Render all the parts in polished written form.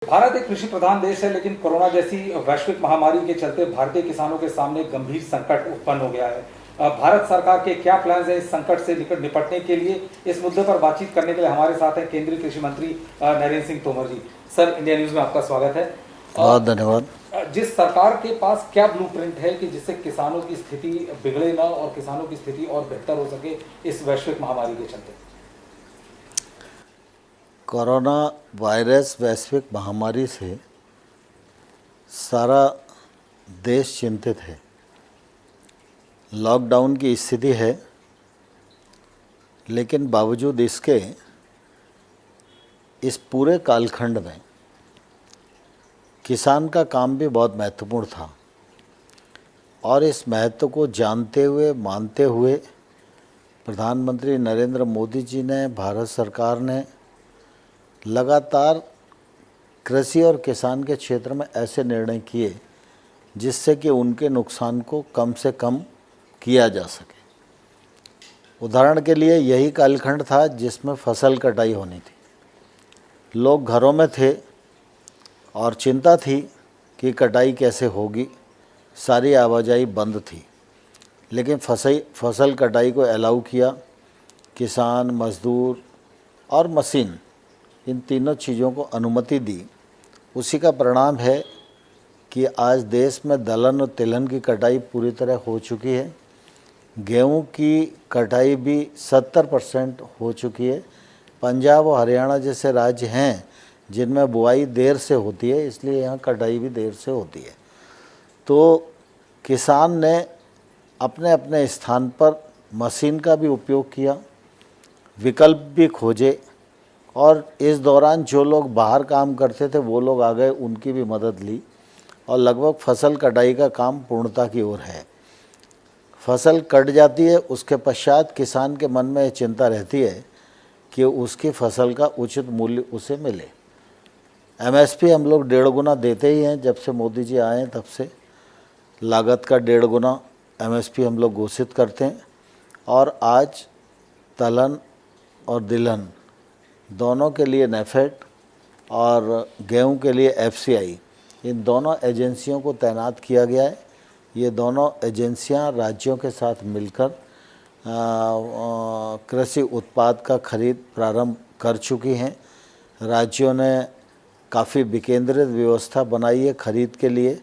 भारत एक कृषि प्रधान देश है, लेकिन कोरोना जैसी वैश्विक महामारी के चलते भारतीय किसानों के सामने गंभीर संकट उत्पन्न हो गया है। भारत सरकार के क्या प्लान है इस संकट से निपटने के लिए? इस मुद्दे पर बातचीत करने के लिए हमारे साथ हैं केंद्रीय कृषि मंत्री नरेंद्र सिंह तोमर जी। सर, इंडिया न्यूज में आपका स्वागत है। बहुत धन्यवाद। जिस सरकार के पास क्या ब्लूप्रिंट है कि जिससे किसानों की स्थिति बिगड़े ना और किसानों की स्थिति और बेहतर हो सके इस वैश्विक महामारी के चलते? कोरोना वायरस वैश्विक महामारी से सारा देश चिंतित है। लॉकडाउन की स्थिति है, लेकिन बावजूद इसके इस पूरे कालखंड में किसान का काम भी बहुत महत्वपूर्ण था और इस महत्व को जानते हुए मानते हुए प्रधानमंत्री नरेंद्र मोदी जी ने, भारत सरकार ने लगातार कृषि और किसान के क्षेत्र में ऐसे निर्णय किए जिससे कि उनके नुकसान को कम से कम किया जा सके। उदाहरण के लिए यही कालखंड था जिसमें फसल कटाई होनी थी। लोग घरों में थे और चिंता थी कि कटाई कैसे होगी, सारी आवाजाही बंद थी, लेकिन फसल कटाई को अलाउ किया। किसान, मजदूर और मशीन, इन तीनों चीज़ों को अनुमति दी। उसी का परिणाम है कि आज देश में दलहन और तिलहन की कटाई पूरी तरह हो चुकी है। गेहूं की कटाई भी 70% हो चुकी है। पंजाब और हरियाणा जैसे राज्य हैं जिनमें बुआई देर से होती है, इसलिए यहाँ कटाई भी देर से होती है। तो किसान ने अपने अपने स्थान पर मशीन का भी उपयोग किया, विकल्प भी खोजे और इस दौरान जो लोग बाहर काम करते थे वो लोग आ गए, उनकी भी मदद ली और लगभग फसल कटाई का काम पूर्णता की ओर है। फसल कट जाती है, उसके पश्चात किसान के मन में चिंता रहती है कि उसकी फसल का उचित मूल्य उसे मिले। एमएसपी हम लोग 1.5 गुना देते ही हैं। जब से मोदी जी आए हैं तब से लागत का 1.5 गुना एमएसपी हम लोग घोषित करते हैं और आज दलहन और तिलहन दोनों के लिए नेफेड और गेहूं के लिए एफसीआई, इन दोनों एजेंसियों को तैनात किया गया है। ये दोनों एजेंसियां राज्यों के साथ मिलकर कृषि उत्पाद का खरीद प्रारंभ कर चुकी हैं। राज्यों ने काफ़ी विकेंद्रित व्यवस्था बनाई है खरीद के लिए,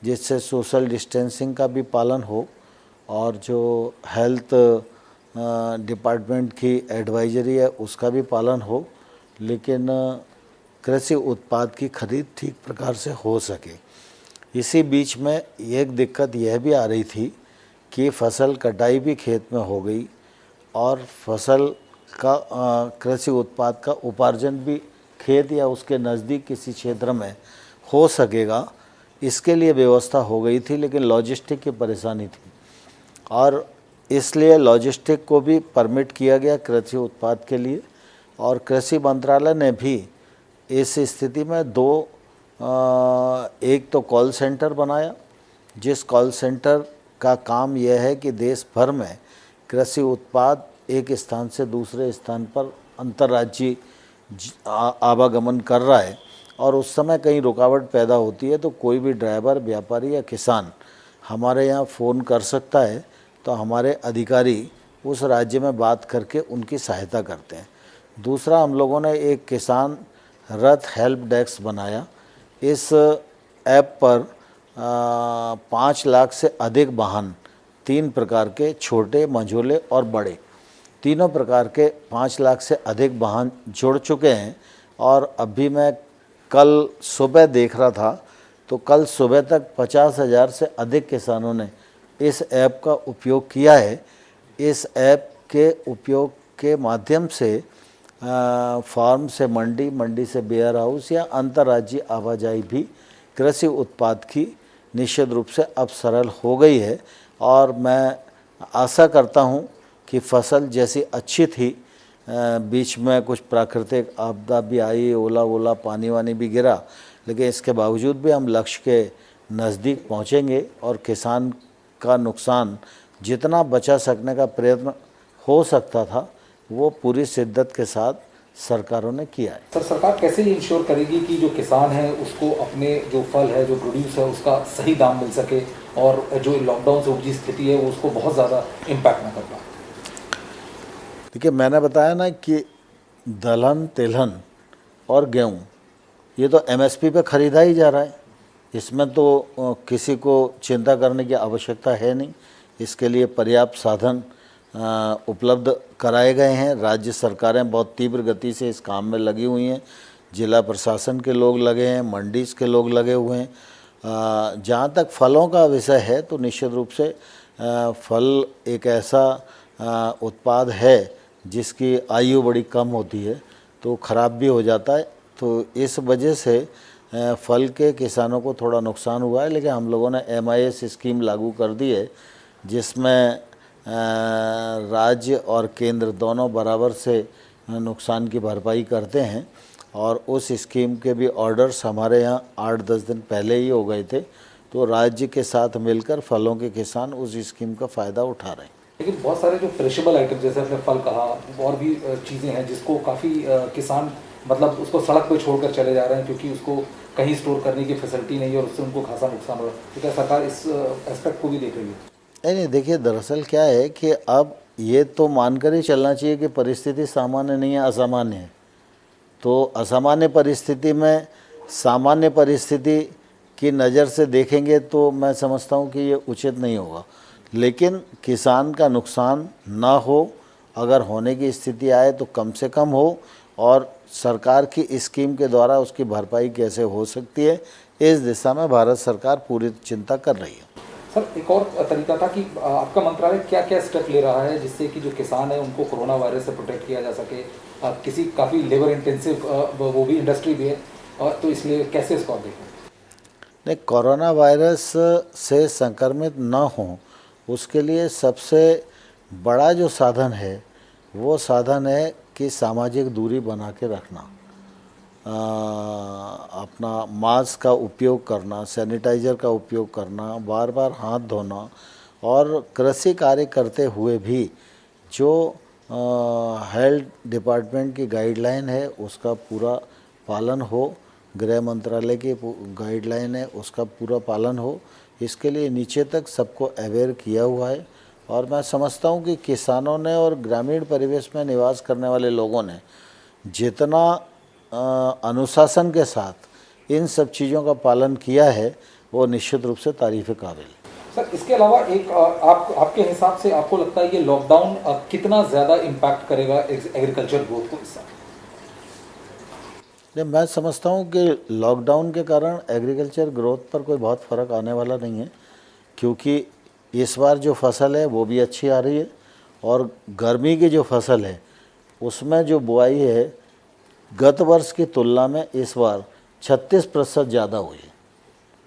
जिससे सोशल डिस्टेंसिंग का भी पालन हो और जो हेल्थ डिपार्टमेंट की एडवाइजरी है उसका भी पालन हो, लेकिन कृषि उत्पाद की खरीद ठीक प्रकार से हो सके। इसी बीच में एक दिक्कत यह भी आ रही थी कि फसल कटाई भी खेत में हो गई और फसल का कृषि उत्पाद का उपार्जन भी खेत या उसके नज़दीक किसी क्षेत्र में हो सकेगा, इसके लिए व्यवस्था हो गई थी, लेकिन लॉजिस्टिक की परेशानी थी और इसलिए लॉजिस्टिक को भी परमिट किया गया कृषि उत्पाद के लिए। और कृषि मंत्रालय ने भी इस स्थिति में एक तो कॉल सेंटर बनाया, जिस कॉल सेंटर का काम यह है कि देश भर में कृषि उत्पाद एक स्थान से दूसरे स्थान पर अंतर्राज्यीय आवागमन कर रहा है और उस समय कहीं रुकावट पैदा होती है तो कोई भी ड्राइवर, व्यापारी या किसान हमारे यहाँ फ़ोन कर सकता है, तो हमारे अधिकारी उस राज्य में बात करके उनकी सहायता करते हैं। दूसरा, हम लोगों ने एक किसान रथ हेल्प डेस्क बनाया। इस ऐप पर 5 लाख से अधिक वाहन, 3 प्रकार के, छोटे, मझोले और बड़े, तीनों प्रकार के 5 लाख से अधिक वाहन जुड़ चुके हैं। और अभी मैं कल सुबह देख रहा था तो कल सुबह तक 50,000 से अधिक किसानों ने इस ऐप का उपयोग किया है। इस ऐप के उपयोग के माध्यम से फार्म से मंडी, मंडी से वेयर हाउस या अंतर्राज्यीय आवाजाही भी कृषि उत्पाद की निश्चित रूप से अब सरल हो गई है। और मैं आशा करता हूं कि फसल जैसी अच्छी थी, बीच में कुछ प्राकृतिक आपदा भी आई, ओला पानी वानी भी गिरा, लेकिन इसके बावजूद भी हम लक्ष्य के नज़दीक पहुंचेंगे और किसान का नुकसान जितना बचा सकने का प्रयत्न हो सकता था वो पूरी शिद्दत के साथ सरकारों ने किया है। सर, सरकार कैसे ये इंश्योर करेगी कि जो किसान है उसको अपने जो फल है, जो प्रोड्यूस है, उसका सही दाम मिल सके और जो लॉकडाउन से उपजी स्थिति है वो उसको बहुत ज़्यादा इम्पैक्ट ना कर पाए? देखिए, मैंने बताया ना कि दलहन, तिलहन और गेहूँ ये तो एमएसपी पे ख़रीदा ही जा रहा है। इसमें तो किसी को चिंता करने की आवश्यकता है नहीं। इसके लिए पर्याप्त साधन उपलब्ध कराए गए हैं। राज्य सरकारें बहुत तीव्र गति से इस काम में लगी हुई हैं। जिला प्रशासन के लोग लगे हैं, मंडीज़ के लोग लगे हुए हैं। जहाँ तक फलों का विषय है तो निश्चित रूप से फल एक ऐसा उत्पाद है जिसकी आयु बड़ी कम होती है, तो ख़राब भी हो जाता है। तो इस वजह से फल के किसानों को थोड़ा नुकसान हुआ है, लेकिन हम लोगों ने MIS स्कीम लागू कर दी है जिसमें राज्य और केंद्र दोनों बराबर से नुकसान की भरपाई करते हैं। और उस स्कीम के भी ऑर्डर्स हमारे यहाँ 8-10 दिन पहले ही हो गए थे। तो राज्य के साथ मिलकर फलों के किसान उस स्कीम का फ़ायदा उठा रहे हैं। लेकिन बहुत सारे जो पेरिशेबल आइटम, जैसे आपने फल कहा, और भी चीज़ें हैं जिसको काफ़ी किसान मतलब उसको सड़क पे छोड़कर चले जा रहे हैं क्योंकि उसको कहीं स्टोर करने की फैसिलिटी नहीं है और उससे उनको खासा नुकसान हो रहा है। तो क्या सरकार इस एस्पेक्ट को भी देख रही है? नहीं, देखिए, दरअसल क्या है कि अब ये तो मानकर ही चलना चाहिए कि परिस्थिति सामान्य नहीं है, असामान्य है। तो असामान्य परिस्थिति में सामान्य परिस्थिति की नज़र से देखेंगे तो मैं समझता हूँ कि ये उचित नहीं होगा। लेकिन किसान का नुकसान ना हो, अगर होने की स्थिति आए तो कम से कम हो, और सरकार की स्कीम के द्वारा उसकी भरपाई कैसे हो सकती है, इस दिशा में भारत सरकार पूरी चिंता कर रही है। सर, एक और तरीका था कि आपका मंत्रालय क्या क्या स्टेप ले रहा है जिससे कि जो किसान है उनको कोरोना वायरस से प्रोटेक्ट किया जा सके? किसी काफ़ी लेबर इंटेंसिव वो भी इंडस्ट्री भी है, तो इसलिए कैसे इसको आप देखें? नहीं, कोरोना वायरस से संक्रमित ना हो उसके लिए सबसे बड़ा जो साधन है वो साधन है कि सामाजिक दूरी बना के रखना, अपना मास्क का उपयोग करना, सैनिटाइज़र का उपयोग करना, बार बार हाथ धोना, और कृषि कार्य करते हुए भी जो हेल्थ डिपार्टमेंट की गाइडलाइन है उसका पूरा पालन हो, गृह मंत्रालय की गाइडलाइन है उसका पूरा पालन हो। इसके लिए नीचे तक सबको अवेयर किया हुआ है। और मैं समझता हूँ कि किसानों ने और ग्रामीण परिवेश में निवास करने वाले लोगों ने जितना अनुशासन के साथ इन सब चीज़ों का पालन किया है वो निश्चित रूप से तारीफ़ काबिल है। सर, इसके अलावा एक आपके हिसाब से आपको लगता है ये लॉकडाउन कितना ज़्यादा इम्पैक्ट करेगा एग्रीकल्चर ग्रोथ को इस साल? मैं समझता हूँ कि लॉकडाउन के कारण एग्रीकल्चर ग्रोथ पर कोई बहुत फ़र्क आने वाला नहीं है, क्योंकि इस बार जो फसल है वो भी अच्छी आ रही है, और गर्मी की जो फसल है उसमें जो बुआई है गत वर्ष की तुलना में इस बार 36% ज़्यादा हुई है।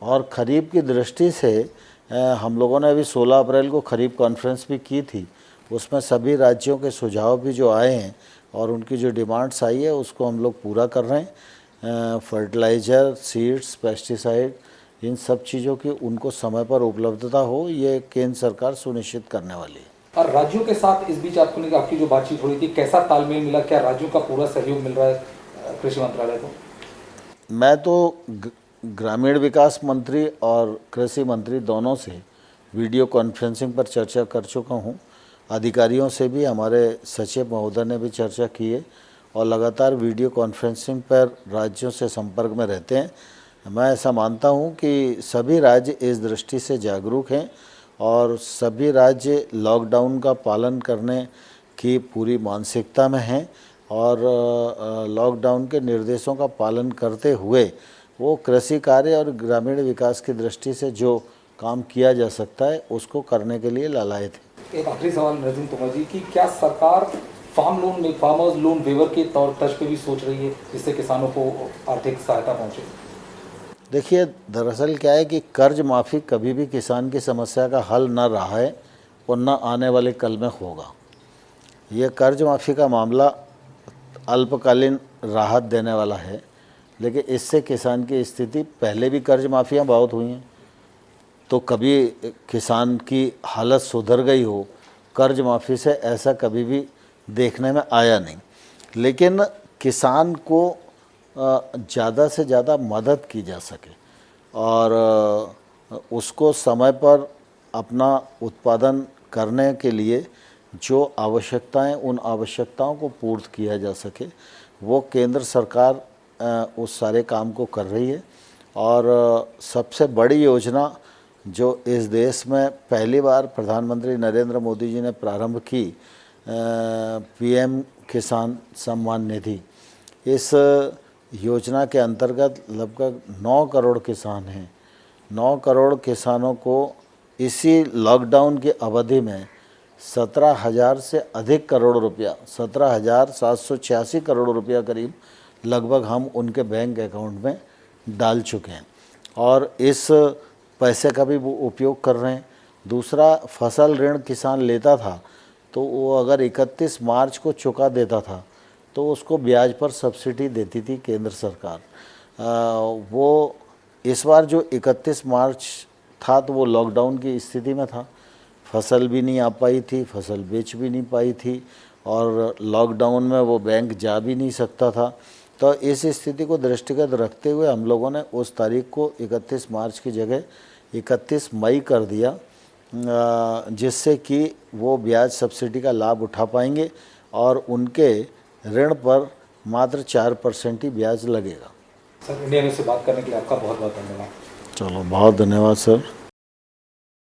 और ख़रीफ की दृष्टि से हम लोगों ने अभी 16 अप्रैल को ख़रीफ कॉन्फ्रेंस भी की थी। उसमें सभी राज्यों के सुझाव भी जो आए हैं और उनकी जो डिमांड्स आई है उसको हम लोग पूरा कर रहे हैं। फर्टिलाइज़र, सीड्स, पेस्टिसाइड, इन सब चीज़ों की उनको समय पर उपलब्धता हो, ये केंद्र सरकार सुनिश्चित करने वाली है। और राज्यों के साथ इस बीच आपकी जो बातचीत हुई थी, कैसा तालमेल मिला? क्या राज्यों का पूरा सहयोग मिल रहा है कृषि मंत्रालय को? मैं तो ग्रामीण विकास मंत्री और कृषि मंत्री दोनों से वीडियो कॉन्फ्रेंसिंग पर चर्चा कर चुका हूँ। अधिकारियों से भी हमारे सचिव महोदय ने भी चर्चा की है और लगातार वीडियो कॉन्फ्रेंसिंग पर राज्यों से संपर्क में रहते हैं। मैं ऐसा मानता हूँ कि सभी राज्य इस दृष्टि से जागरूक हैं और सभी राज्य लॉकडाउन का पालन करने की पूरी मानसिकता में हैं, और लॉकडाउन के निर्देशों का पालन करते हुए वो कृषि कार्य और ग्रामीण विकास की दृष्टि से जो काम किया जा सकता है उसको करने के लिए लालायित है। एक आखिरी सवाल नजीम तोमर जी की, क्या सरकार फार्मर्स लोन वेवर के तर्ज पे भी सोच रही है जिससे किसानों को आर्थिक सहायता पहुंचे? देखिए, दरअसल क्या है कि कर्ज माफ़ी कभी भी किसान की समस्या का हल न रहा है और न आने वाले कल में होगा। ये कर्ज माफ़ी का मामला अल्पकालीन राहत देने वाला है, लेकिन इससे किसान की स्थिति, पहले भी कर्ज माफ़ियाँ बहुत हुई हैं, तो कभी किसान की हालत सुधर गई हो कर्ज माफ़ी से, ऐसा कभी भी देखने में आया नहीं। लेकिन किसान को ज़्यादा से ज़्यादा मदद की जा सके और उसको समय पर अपना उत्पादन करने के लिए जो आवश्यकताएं, उन आवश्यकताओं को पूर्ण किया जा सके, वो केंद्र सरकार उस सारे काम को कर रही है। और सबसे बड़ी योजना जो इस देश में पहली बार प्रधानमंत्री नरेंद्र मोदी जी ने प्रारंभ की, पीएम किसान सम्मान निधि, इस योजना के अंतर्गत लगभग 9 करोड़ किसान हैं। 9 करोड़ किसानों को इसी लॉकडाउन की अवधि में 17,000 से अधिक करोड़ रुपया, 17,786 करोड़ रुपया करीब लगभग हम उनके बैंक अकाउंट में डाल चुके हैं और इस पैसे का भी वो उपयोग कर रहे हैं। दूसरा, फसल ऋण किसान लेता था तो वो अगर 31 मार्च को चुका देता था तो उसको ब्याज पर सब्सिडी देती थी केंद्र सरकार। वो इस बार जो 31 मार्च था तो वो लॉकडाउन की स्थिति में था, फसल भी नहीं आ पाई थी, फसल बेच भी नहीं पाई थी और लॉकडाउन में वो बैंक जा भी नहीं सकता था। तो इस स्थिति को दृष्टिगत रखते हुए हम लोगों ने उस तारीख को 31 मार्च की जगह 31 मई कर दिया, जिससे कि वो ब्याज सब्सिडी का लाभ उठा पाएंगे और उनके ऋण पर मात्र 4% ही ब्याज लगेगा। सर, इंडिया न्यूज़ से बात करने के लिए आपका बहुत बहुत धन्यवाद। चलो, बहुत धन्यवाद सर।